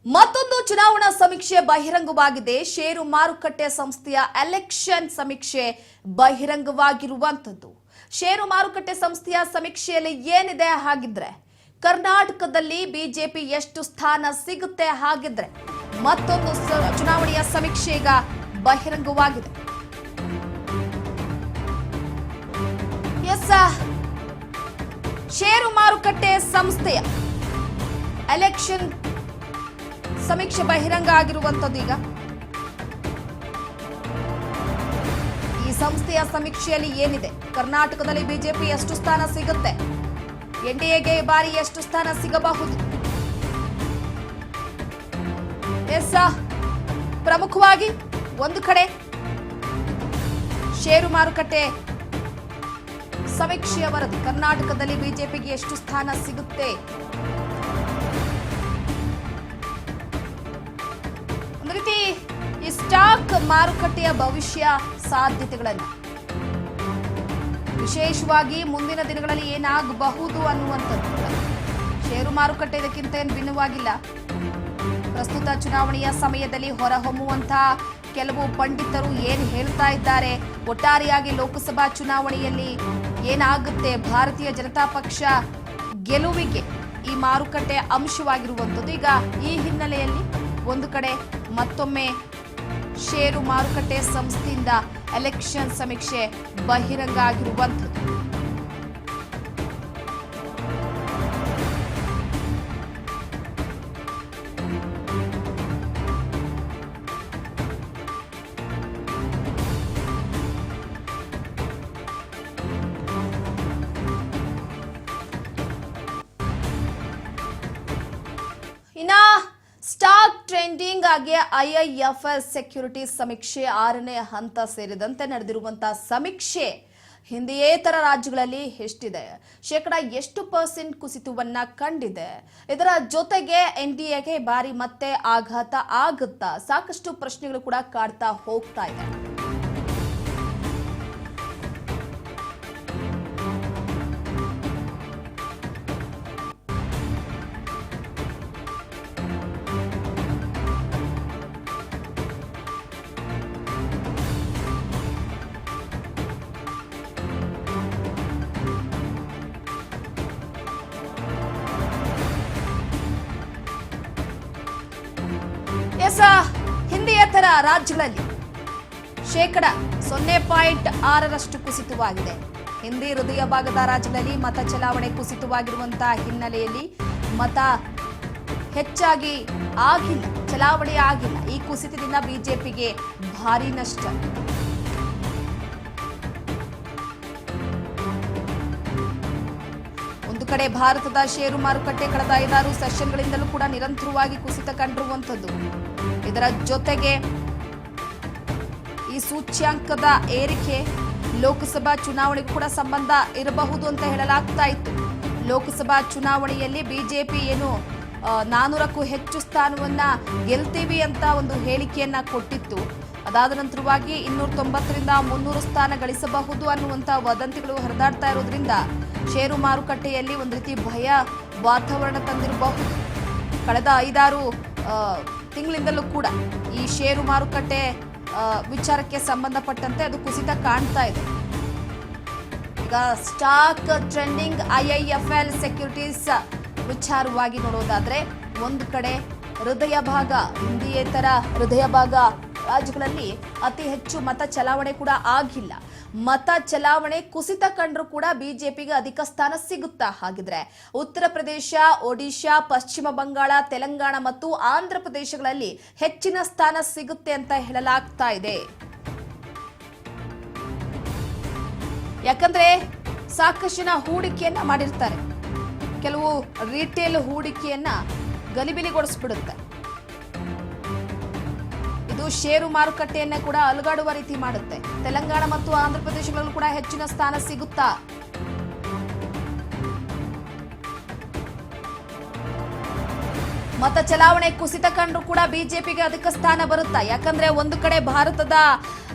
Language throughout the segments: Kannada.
ಮತ್ತೊಂದು ಚುನಾವಣಾ ಸಮೀಕ್ಷೆ ಬಹಿರಂಗವಾಗಿದೆ. ಷೇರು ಮಾರುಕಟ್ಟೆ ಸಂಸ್ಥೆಯ ಎಲೆಕ್ಷನ್ ಸಮೀಕ್ಷೆ ಬಹಿರಂಗವಾಗಿರುವಂತದ್ದು. ಷೇರು ಮಾರುಕಟ್ಟೆ ಸಂಸ್ಥೆಯ ಸಮೀಕ್ಷೆಯಲ್ಲಿ ಏನಿದೆ ಹಾಗಿದ್ರೆ ಕರ್ನಾಟಕದಲ್ಲಿ ಬಿಜೆಪಿ ಎಷ್ಟು ಸ್ಥಾನ ಸಿಗುತ್ತೆ ಹಾಗಿದ್ರೆ ಮತ್ತೊಂದು ಚುನಾವಣೆಯ ಸಮೀಕ್ಷೆ ಈಗ ಬಹಿರಂಗವಾಗಿದೆ. ಷೇರು ಮಾರುಕಟ್ಟೆ ಸಂಸ್ಥೆಯ ಎಲೆಕ್ಷನ್ ಸಮೀಕ್ಷೆ ಬಹಿರಂಗ ಆಗಿರುವಂತದ್ದು. ಈಗ ಈ ಸಂಸ್ಥೆಯ ಸಮೀಕ್ಷೆಯಲ್ಲಿ ಏನಿದೆ, ಕರ್ನಾಟಕದಲ್ಲಿ ಬಿಜೆಪಿ ಎಷ್ಟು ಸ್ಥಾನ ಸಿಗುತ್ತೆ, ಎನ್ಡಿಎಗೆ ಈ ಬಾರಿ ಎಷ್ಟು ಸ್ಥಾನ ಸಿಗಬಹುದು, ಪ್ರಮುಖವಾಗಿ ಒಂದು ಕಡೆ ಷೇರು ಮಾರುಕಟ್ಟೆ ಸಮೀಕ್ಷೆಯ ವರದಿ, ಕರ್ನಾಟಕದಲ್ಲಿ ಬಿಜೆಪಿಗೆ ಎಷ್ಟು ಸ್ಥಾನ ಸಿಗುತ್ತೆ, ಒಂದು ರೀತಿ ಈ ಸ್ಟಾಕ್ ಮಾರುಕಟ್ಟೆಯ ಭವಿಷ್ಯ ಸಾಧ್ಯತೆಗಳನ್ನು, ವಿಶೇಷವಾಗಿ ಮುಂದಿನ ದಿನಗಳಲ್ಲಿ ಏನಾಗಬಹುದು ಅನ್ನುವಂಥದ್ದು. ಷೇರು ಮಾರುಕಟ್ಟೆ ಇದಕ್ಕಿಂತ ಏನು ಭಿನ್ನವಾಗಿಲ್ಲ. ಪ್ರಸ್ತುತ ಚುನಾವಣೆಯ ಸಮಯದಲ್ಲಿ ಹೊರಹೊಮ್ಮುವಂತಹ ಕೆಲವು ಪಂಡಿತರು ಏನು ಹೇಳ್ತಾ ಇದ್ದಾರೆ, ಒಟ್ಟಾರೆಯಾಗಿ ಲೋಕಸಭಾ ಚುನಾವಣೆಯಲ್ಲಿ ಏನಾಗುತ್ತೆ, ಭಾರತೀಯ ಜನತಾ ಪಕ್ಷ ಗೆಲುವಿಗೆ ಈ ಮಾರುಕಟ್ಟೆ ಅಂಶವಾಗಿರುವಂಥದ್ದು. ಈಗ ಈ ಹಿನ್ನೆಲೆಯಲ್ಲಿ ಒಂದು ಕಡೆ ಮತ್ತೊಮ್ಮೆ ಷೇರು ಮಾರುಕಟ್ಟೆ ಸಂಸ್ಥೆಯಿಂದ ಎಲೆಕ್ಷನ್ ಸಮೀಕ್ಷೆ ಬಹಿರಂಗ ಆಗಿರುವಂಥದ್ದು. ಇನ್ನ ಸ್ಟಾಕ್ ಟ್ರೆಂಡಿಂಗ್ ಆಗಿ ಐಐಎಫ್ಎಲ್ ಸೆಕ್ಯೂರಿಟೀಸ್ ಸಮೀಕ್ಷೆ 6ನೇ ಹಂತ ಸೇರಿದಂತೆ ನಡೆದಿರುವಂತಹ ಸಮೀಕ್ಷೆ ಹಿಂದಿಯೇತರ ರಾಜ್ಯಗಳಲ್ಲಿ ಎಷ್ಟಿದೆ, ಶೇಕಡ ಎಷ್ಟು % ಕುಸಿತವನ್ನ ಕಂಡಿದೆ, ಇದರ ಜೊತೆಗೆ ಎನ್ಡಿಎಗೆ ಬಾರಿ ಮತ್ತೆ ಆಘಾತ ಆಗುತ್ತಾ, ಸಾಕಷ್ಟು ಪ್ರಶ್ನೆಗಳು ಕೂಡ ಕಾಡ್ತಾ ಹೋಗ್ತಾ ಇದೆ. ಹಿಂದಿಯೇತರ ರಾಜ್ಯಗಳಲ್ಲಿ ಶೇಕಡ 0.6ರಷ್ಟು ಕುಸಿತವಾಗಿದೆ. ಹಿಂದಿ ಹೃದಯ ಭಾಗದ ರಾಜ್ಯಗಳಲ್ಲಿ ಮತ ಚಲಾವಣೆ ಕುಸಿತವಾಗಿರುವಂತಹ ಹಿನ್ನೆಲೆಯಲ್ಲಿ ಮತ ಹೆಚ್ಚಾಗಿ ಆಗಿಲ್ಲ, ಚಲಾವಣೆ ಆಗಿಲ್ಲ. ಈ ಕುಸಿತದಿಂದ ಬಿಜೆಪಿಗೆ ಭಾರಿ ನಷ್ಟ. ಒಂದು ಕಡೆ ಭಾರತದ ಷೇರು ಮಾರುಕಟ್ಟೆ ಕಳೆದ 5-6 ಸೆಷನ್ಗಳಿಂದಲೂ ಕೂಡ ನಿರಂತರವಾಗಿ ಕುಸಿತ ಕಂಡಿರುವಂಥದ್ದು. ಇದರ ಜೊತೆಗೆ ಈ ಸೂಚ್ಯಾಂಕದ ಏರಿಕೆ ಲೋಕಸಭಾ ಚುನಾವಣೆಗೂ ಕೂಡ ಸಂಬಂಧ ಇರಬಹುದು ಅಂತ ಹೇಳಲಾಗ್ತಾ ಇತ್ತು. ಲೋಕಸಭಾ ಚುನಾವಣೆಯಲ್ಲಿ ಬಿಜೆಪಿ ಏನು 400ಕ್ಕೂ ಹೆಚ್ಚು ಸ್ಥಾನವನ್ನ ಗೆಲ್ತೀವಿ ಅಂತ ಒಂದು ಹೇಳಿಕೆಯನ್ನ ಕೊಟ್ಟಿತ್ತು. ಅದಾದ ನಂತರವಾಗಿ 290ರಿಂದ 300 ಸ್ಥಾನ ಗಳಿಸಬಹುದು ಅನ್ನುವಂತ ವದಂತಿಗಳು ಹರಿದಾಡ್ತಾ ಇರೋದ್ರಿಂದ ಷೇರು ಮಾರುಕಟ್ಟೆಯಲ್ಲಿ ಒಂದು ರೀತಿ ಭಯ ವಾತಾವರಣ ತಂದಿರಬಹುದು. ಕಳೆದ 5-6 ತಿಂಗಳಿಂದಲೂ ಕೂಡ ಈ ಷೇರು ಮಾರುಕಟ್ಟೆ ವಿಚಾರಕ್ಕೆ ಸಂಬಂಧಪಟ್ಟಂತೆ ಅದು ಕುಸಿತ ಕಾಣ್ತಾ ಇದೆ. ಈಗ ಸ್ಟಾಕ್ ಟ್ರೆಂಡಿಂಗ್ ಐಐಎಫ್ಎಲ್ ಸೆಕ್ಯೂರಿಟೀಸ್ ವಿಚಾರವಾಗಿ ನೋಡೋದಾದ್ರೆ, ಒಂದು ಕಡೆ ಹೃದಯ ಭಾಗ, ಹಿಂದಿಯೇತರ ಹೃದಯ ಭಾಗ ರಾಜ್ಯಗಳಲ್ಲಿ ಅತಿ ಹೆಚ್ಚು ಮತ ಚಲಾವಣೆ ಕೂಡ ಆಗಿಲ್ಲ. ಮತ ಚಲಾವಣೆ ಕುಸಿತ ಕಂಡ್ರೂ ಕೂಡ ಬಿಜೆಪಿಗೆ ಅಧಿಕ ಸ್ಥಾನ ಸಿಗುತ್ತಾ ಹಾಗಿದ್ರೆ? ಉತ್ತರ ಪ್ರದೇಶ, ಒಡಿಶಾ, ಪಶ್ಚಿಮ ಬಂಗಾಳ, ತೆಲಂಗಾಣ ಮತ್ತು ಆಂಧ್ರ ಪ್ರದೇಶಗಳಲ್ಲಿ ಹೆಚ್ಚಿನ ಸ್ಥಾನ ಸಿಗುತ್ತೆ ಅಂತ ಹೇಳಲಾಗ್ತಾ ಇದೆ. ಯಾಕಂದ್ರೆ ಸಾಕಷ್ಟು ಜನ ಹೂಡಿಕೆಯನ್ನ ಮಾಡಿರ್ತಾರೆ, ಕೆಲವು ರಿಟೇಲ್ ಹೂಡಿಕೆಯನ್ನ ಗಲಿಬಿಲಿಗೊಳಿಸ್ಬಿಡುತ್ತೆ. ಇದು ಷೇರು ಮಾರುಕಟ್ಟೆಯನ್ನ ಕೂಡ ಅಲುಗಾಡುವ ರೀತಿ ಮಾಡುತ್ತೆ. ತೆಲಂಗಾಣ ಮತ್ತು ಆಂಧ್ರ ಪ್ರದೇಶಗಳಲ್ಲೂ ಕೂಡ ಹೆಚ್ಚಿನ ಸ್ಥಾನ ಸಿಗುತ್ತಾ? ಮತ ಚಲಾವಣೆ ಕುಸಿತ ಕಂಡ್ರೂ ಕೂಡ ಬಿಜೆಪಿಗೆ ಅಧಿಕ ಸ್ಥಾನ ಬರುತ್ತಾ? ಯಾಕಂದ್ರೆ ಒಂದು ಕಡೆ ಭಾರತದ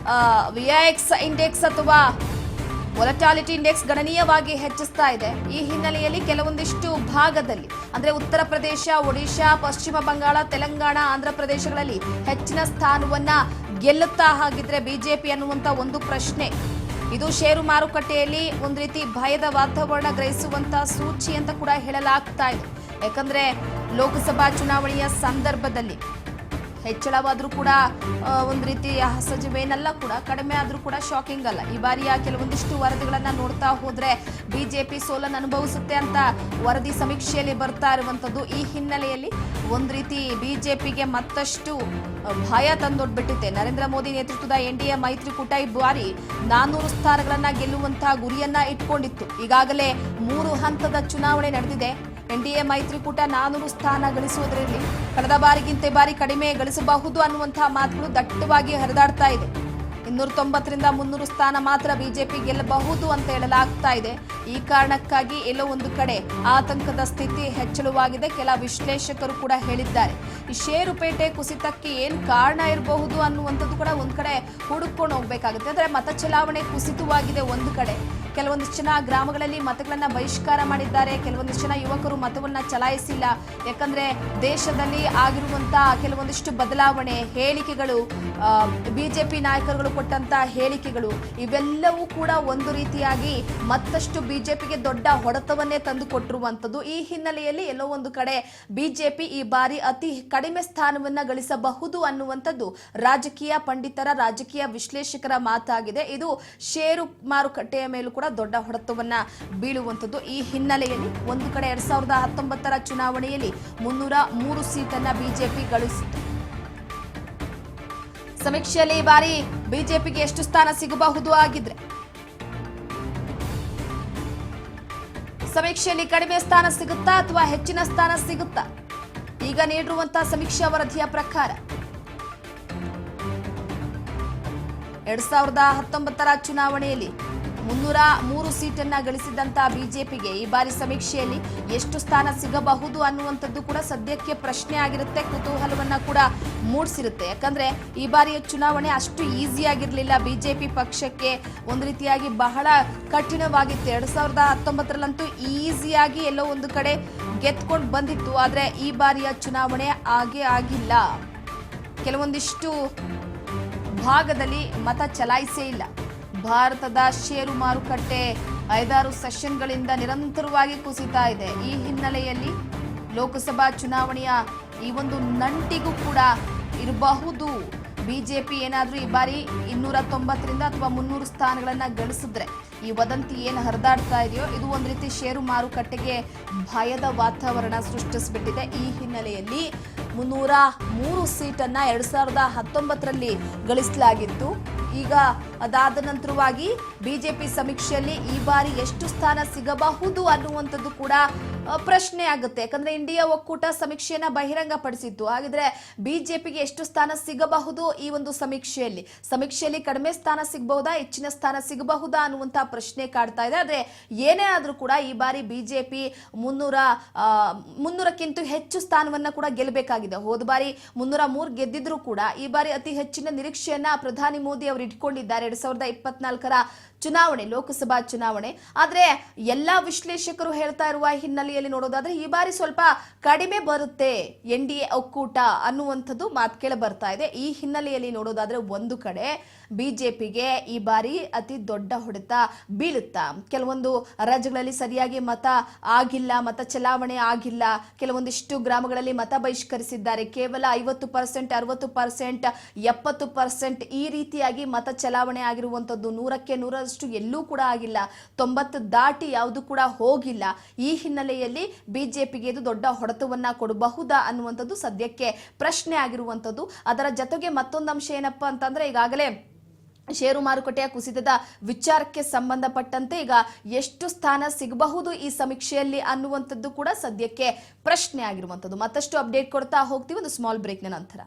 ವಿಎಕ್ಸ್ ಇಂಡೆಕ್ಸ್ ಅಥವಾ ವೊಲಟಾಲಿಟಿ ಇಂಡೆಕ್ಸ್ ಗಣನೀಯವಾಗಿ ಹೆಚ್ಚಿಸ್ತಾ ಇದೆ. ಈ ಹಿನ್ನೆಲೆಯಲ್ಲಿ ಕೆಲವೊಂದಿಷ್ಟು ಭಾಗದಲ್ಲಿ ಅಂದ್ರೆ ಉತ್ತರ ಪ್ರದೇಶ, ಒಡಿಶಾ, ಪಶ್ಚಿಮ ಬಂಗಾಳ, ತೆಲಂಗಾಣ, ಆಂಧ್ರ ಪ್ರದೇಶಗಳಲ್ಲಿ ಹೆಚ್ಚಿನ ಸ್ಥಾನವನ್ನ ಗೆಲ್ಲುತ್ತಾ ಹಾಗಿದ್ರೆ ಬಿಜೆಪಿ ಅನ್ನುವಂತ ಒಂದು ಪ್ರಶ್ನೆ. ಇದು ಷೇರು ಮಾರುಕಟ್ಟೆಯಲ್ಲಿ ಒಂದು ರೀತಿ ಭಯದ ವಾತಾವರಣ ಗ್ರಹಿಸುವಂತ ಸೂಚಿ ಅಂತ ಕೂಡ ಹೇಳಲಾಗ್ತಾ ಇದೆ. ಯಾಕಂದ್ರೆ ಲೋಕಸಭಾ ಚುನಾವಣೆಯ ಸಂದರ್ಭದಲ್ಲಿ ಹೆಚ್ಚಳವಾದ್ರೂ ಕೂಡ ಒಂದು ರೀತಿ ಸಜೀವೇನಲ್ಲ, ಕೂಡ ಕಡಿಮೆ ಆದ್ರೂ ಕೂಡ ಶಾಕಿಂಗ್ ಅಲ್ಲ. ಈ ಬಾರಿಯ ಕೆಲವೊಂದಿಷ್ಟು ವರದಿಗಳನ್ನ ನೋಡ್ತಾ ಹೋದ್ರೆ ಬಿಜೆಪಿ ಸೋಲನ್ನು ಅನುಭವಿಸುತ್ತೆ ಅಂತ ವರದಿ ಸಮೀಕ್ಷೆಯಲ್ಲಿ ಬರ್ತಾ ಇರುವಂತದ್ದು. ಈ ಹಿನ್ನೆಲೆಯಲ್ಲಿ ಒಂದು ರೀತಿ ಬಿಜೆಪಿಗೆ ಮತ್ತಷ್ಟು ಭಯ ತಂದೊಡ್ಬಿಟ್ಟಿದೆ. ನರೇಂದ್ರ ಮೋದಿ ನೇತೃತ್ವದ ಎನ್ಡಿಎ ಮೈತ್ರಿಕೂಟ ಈ ಬಾರಿ 400 ಸ್ಥಾನಗಳನ್ನ ಗೆಲ್ಲುವಂತಹ ಗುರಿಯನ್ನ ಇಟ್ಕೊಂಡಿತ್ತು. ಈಗಾಗಲೇ 3 ಹಂತದ ಚುನಾವಣೆ ನಡೆದಿದೆ. ಎನ್ಡಿಎ ಮೈತ್ರಿಕೂಟ 400 ಸ್ಥಾನ ಗಳಿಸುವುದರಲ್ಲಿ ಕಳೆದ ಬಾರಿಗಿಂತ ಬಾರಿ ಕಡಿಮೆ ಗಳಿಸಬಹುದು ಅನ್ನುವಂತಹ ಮಾತುಗಳು ದಟ್ಟವಾಗಿ ಹರಿದಾಡ್ತಾ ಇದೆ. 290ರಿಂದ 300 ಸ್ಥಾನ ಮಾತ್ರ ಬಿಜೆಪಿ ಗೆಲ್ಲಬಹುದು ಅಂತ ಹೇಳಲಾಗ್ತಾ ಇದೆ. ಈ ಕಾರಣಕ್ಕಾಗಿ ಎಲ್ಲೋ ಒಂದು ಕಡೆ ಆತಂಕದ ಸ್ಥಿತಿ ಹೆಚ್ಚಳವಾಗಿದೆ. ಕೆಲ ವಿಶ್ಲೇಷಕರು ಕೂಡ ಹೇಳಿದ್ದಾರೆ. ಈ ಷೇರುಪೇಟೆ ಕುಸಿತಕ್ಕೆ ಏನ್ ಕಾರಣ ಇರಬಹುದು ಅನ್ನುವಂಥದ್ದು ಕೂಡ ಒಂದ್ ಕಡೆ ಹುಡುಕೊಂಡು ಹೋಗ್ಬೇಕಾಗುತ್ತೆ. ಅಂದ್ರೆ ಮತ ಚಲಾವಣೆ ಕುಸಿತವಾಗಿದೆ ಒಂದು ಕಡೆ. ಕೆಲವೊಂದಿಷ್ಟು ಜನ ಗ್ರಾಮಗಳಲ್ಲಿ ಮತಗಳನ್ನ ಬಹಿಷ್ಕಾರ ಮಾಡಿದ್ದಾರೆ. ಕೆಲವೊಂದಿಷ್ಟು ಜನ ಯುವಕರು ಮತವನ್ನ ಚಲಾಯಿಸಿಲ್ಲ. ಯಾಕಂದ್ರೆ ದೇಶದಲ್ಲಿ ಆಗಿರುವಂತಹ ಕೆಲವೊಂದಿಷ್ಟು ಬದಲಾವಣೆ, ಹೇಳಿಕೆಗಳು, ಬಿಜೆಪಿ ನಾಯಕರುಗಳು ಕೊಟ್ಟಂತ ಹೇಳಿಕೆಗಳು, ಇವೆಲ್ಲವೂ ಕೂಡ ಒಂದು ರೀತಿಯಾಗಿ ಮತ್ತಷ್ಟು ಬಿಜೆಪಿಗೆ ದೊಡ್ಡ ಹೊಡೆತವನ್ನೇ ತಂದು ಕೊಟ್ಟಿರುವಂತದ್ದು. ಈ ಹಿನ್ನೆಲೆಯಲ್ಲಿ ಎಲ್ಲೋ ಒಂದು ಕಡೆ ಬಿಜೆಪಿ ಈ ಬಾರಿ ಅತಿ ಕಡಿಮೆ ಸ್ಥಾನವನ್ನ ಗಳಿಸಬಹುದು ಅನ್ನುವಂಥದ್ದು ರಾಜಕೀಯ ಪಂಡಿತರ, ರಾಜಕೀಯ ವಿಶ್ಲೇಷಕರ ಮಾತಾಗಿದೆ. ಇದು ಷೇರು ಮಾರುಕಟ್ಟೆಯ ಮೇಲೂ ಕೂಡ ದೊಡ್ಡ ಹೊಡೆತವನ್ನ ಬೀಳುವಂತದ್ದು. ಈ ಹಿನ್ನೆಲೆಯಲ್ಲಿ ಒಂದು ಕಡೆ 2019ರ ಚುನಾವಣೆಯಲ್ಲಿ 303 ಸೀಟನ್ನ ಬಿಜೆಪಿ ಗಳಿಸಿತು. ಸಮೀಕ್ಷೆಯಲ್ಲಿ ಈ ಬಾರಿ ಬಿಜೆಪಿಗೆ ಎಷ್ಟು ಸ್ಥಾನ ಸಿಗಬಹುದು ಆಗಿದ್ರೆ ಸಮೀಕ್ಷೆಯಲ್ಲಿ ಕಡಿಮೆ ಸ್ಥಾನ ಸಿಗುತ್ತಾ ಅಥವಾ ಹೆಚ್ಚಿನ ಸ್ಥಾನ ಸಿಗುತ್ತಾ? ಈಗ ನೀಡಿರುವಂತಹ ಸಮೀಕ್ಷಾ ವರದಿಯ ಪ್ರಕಾರ 2019ರ ಚುನಾವಣೆಯಲ್ಲಿ 303 ಸೀಟನ್ನ ಗಳಿಸಿದಂತಹ ಬಿಜೆಪಿಗೆ ಈ ಬಾರಿ ಸಮೀಕ್ಷೆಯಲ್ಲಿ ಎಷ್ಟು ಸ್ಥಾನ ಸಿಗಬಹುದು ಅನ್ನುವಂಥದ್ದು ಕೂಡ ಸದ್ಯಕ್ಕೆ ಪ್ರಶ್ನೆ ಆಗಿರುತ್ತೆ. ಕುತೂಹಲವನ್ನ ಕೂಡ ಮೂಡಿಸಿರುತ್ತೆ. ಯಾಕಂದ್ರೆ ಈ ಬಾರಿಯ ಚುನಾವಣೆ ಅಷ್ಟು ಈಸಿ ಆಗಿರ್ಲಿಲ್ಲ ಬಿಜೆಪಿ ಪಕ್ಷಕ್ಕೆ. ಒಂದು ರೀತಿಯಾಗಿ ಬಹಳ ಕಠಿಣವಾಗಿತ್ತು. 2019ರಲ್ಲಂತೂ ಈಸಿಯಾಗಿ ಎಲ್ಲೋ ಒಂದು ಕಡೆ ಗೆದ್ಕೊಂಡು ಬಂದಿತ್ತು. ಆದ್ರೆ ಈ ಬಾರಿಯ ಚುನಾವಣೆ ಹಾಗೆ ಆಗಿಲ್ಲ. ಕೆಲವೊಂದಿಷ್ಟು ಭಾಗದಲ್ಲಿ ಮತ ಚಲಾಯಿಸೇ ಇಲ್ಲ. ಭಾರತದ ಷೇರು ಮಾರುಕಟ್ಟೆ 5-6 ಸೆಷನ್ಗಳಿಂದ ನಿರಂತರವಾಗಿ ಕುಸಿತಾ ಇದೆ. ಈ ಹಿನ್ನೆಲೆಯಲ್ಲಿ ಲೋಕಸಭಾ ಚುನಾವಣೆಯ ಈ ಒಂದು ನಂಟಿಗೂ ಕೂಡ ಇರಬಹುದು. ಬಿಜೆಪಿ ಏನಾದ್ರೂ ಈ ಬಾರಿ 290ರಿಂದ ಅಥವಾ 300 ಸ್ಥಾನಗಳನ್ನ ಗಳಿಸಿದ್ರೆ, ಈ ವದಂತಿ ಏನು ಹರಿದಾಡ್ತಾ ಇದೆಯೋ ಇದು ಒಂದು ರೀತಿ ಷೇರು ಮಾರುಕಟ್ಟೆಗೆ ಭಯದ ವಾತಾವರಣ ಸೃಷ್ಟಿಸಿಬಿಟ್ಟಿದೆ. ಈ ಹಿನ್ನೆಲೆಯಲ್ಲಿ 303 ಸೀಟನ್ನ 2019ರಲ್ಲಿ ಗಳಿಸಲಾಗಿತ್ತು. ಈಗ ಅದಾದ ನಂತರವಾಗಿ ಬಿಜೆಪಿ ಸಮೀಕ್ಷೆಯಲ್ಲಿ ಈ ಬಾರಿ ಎಷ್ಟು ಸ್ಥಾನ ಸಿಗಬಹುದು ಅನ್ನುವಂಥದ್ದು ಕೂಡ ಪ್ರಶ್ನೆ ಆಗುತ್ತೆ. ಯಾಕಂದ್ರೆ ಇಂಡಿಯಾ ಒಕ್ಕೂಟ ಸಮೀಕ್ಷೆಯನ್ನ ಬಹಿರಂಗಪಡಿಸಿತ್ತು. ಹಾಗಿದ್ರೆ ಬಿಜೆಪಿಗೆ ಎಷ್ಟು ಸ್ಥಾನ ಸಿಗಬಹುದು ಈ ಒಂದು ಸಮೀಕ್ಷೆಯಲ್ಲಿ ಕಡಿಮೆ ಸ್ಥಾನ ಸಿಗಬಹುದಾ, ಹೆಚ್ಚಿನ ಸ್ಥಾನ ಸಿಗಬಹುದಾ ಅನ್ನುವಂತಹ ಪ್ರಶ್ನೆ ಕಾಡ್ತಾ ಇದೆ. ಆದ್ರೆ ಏನೇ ಆದ್ರೂ ಕೂಡ ಈ ಬಾರಿ ಬಿಜೆಪಿ 300ಕ್ಕಿಂತ ಹೆಚ್ಚು ಸ್ಥಾನವನ್ನ ಕೂಡ ಗೆಲ್ಲಬೇಕಾಗಿದೆ. ಹೋದ ಬಾರಿ 303 ಗೆದ್ದಿದ್ರು ಕೂಡ ಈ ಬಾರಿ ಅತಿ ಹೆಚ್ಚಿನ ನಿರೀಕ್ಷೆಯನ್ನ ಪ್ರಧಾನಿ ಮೋದಿ ಅವರು ಇಟ್ಕೊಂಡಿದ್ದಾರೆ 2024ರ ಚುನಾವಣೆ, ಲೋಕಸಭಾ ಚುನಾವಣೆ. ಆದ್ರೆ ಎಲ್ಲಾ ವಿಶ್ಲೇಷಕರು ಹೇಳ್ತಾ ಇರುವ ಹಿನ್ನೆಲೆಯಲ್ಲಿ ನೋಡೋದಾದ್ರೆ ಈ ಬಾರಿ ಸ್ವಲ್ಪ ಕಡಿಮೆ ಬರುತ್ತೆ ಎನ್ಡಿಎ ಒಕ್ಕೂಟ ಅನ್ನುವಂಥದ್ದು ಮಾತು ಕೇಳ ಬರ್ತಾ ಇದೆ. ಈ ಹಿನ್ನೆಲೆಯಲ್ಲಿ ನೋಡೋದಾದ್ರೆ ಒಂದು ಕಡೆ ಬಿಜೆಪಿಗೆ ಈ ಬಾರಿ ಅತಿ ದೊಡ್ಡ ಹೊಡೆತ ಬೀಳುತ್ತಾ. ಕೆಲವೊಂದು ರಾಜ್ಯಗಳಲ್ಲಿ ಸರಿಯಾಗಿ ಮತ ಆಗಿಲ್ಲ, ಮತ ಚಲಾವಣೆ ಆಗಿಲ್ಲ. ಕೆಲವೊಂದಿಷ್ಟು ಗ್ರಾಮಗಳಲ್ಲಿ ಮತ ಬಹಿಷ್ಕರಿಸಿದ್ದಾರೆ. ಕೇವಲ 50%, 60%, 70% ಈ ರೀತಿಯಾಗಿ ಮತ ಚಲಾವಣೆ ಆಗಿರುವಂತದ್ದು. 100ಕ್ಕೆ 100ರಷ್ಟು ಎಲ್ಲೂ ಕೂಡ ಆಗಿಲ್ಲ. 90 ದಾಟಿ ಯಾವುದು ಕೂಡ ಹೋಗಿಲ್ಲ. ಈ ಹಿನ್ನೆಲೆಯಲ್ಲಿ ಬಿಜೆಪಿಗೆ ಇದು ದೊಡ್ಡ ಹೊಡೆತವನ್ನ ಕೊಡಬಹುದಾ ಅನ್ನುವಂಥದ್ದು ಸದ್ಯಕ್ಕೆ ಪ್ರಶ್ನೆ ಆಗಿರುವಂತದ್ದು. ಅದರ ಜೊತೆಗೆ ಮತ್ತೊಂದು ಅಂಶ ಏನಪ್ಪಾ ಅಂತಂದ್ರೆ, ಈಗಾಗಲೇ ಷೇರು ಮಾರುಕಟ್ಟೆಯ ಕುಸಿತದ ವಿಚಾರಕ್ಕೆ ಸಂಬಂಧಪಟ್ಟಂತೆ ಈಗ ಎಷ್ಟು ಸ್ಥಾನ ಸಿಗಬಹುದು ಈ ಸಮೀಕ್ಷೆಯಲ್ಲಿ ಅನ್ನುವಂಥದ್ದು ಕೂಡ ಸದ್ಯಕ್ಕೆ ಪ್ರಶ್ನೆ ಆಗಿರುವಂಥದ್ದು. ಮತ್ತಷ್ಟು ಅಪ್ಡೇಟ್ ಕೊಡ್ತಾ ಹೋಗ್ತೀವಿ ಒಂದು ಸ್ಮಾಲ್ ಬ್ರೇಕ್ನ ನಂತರ.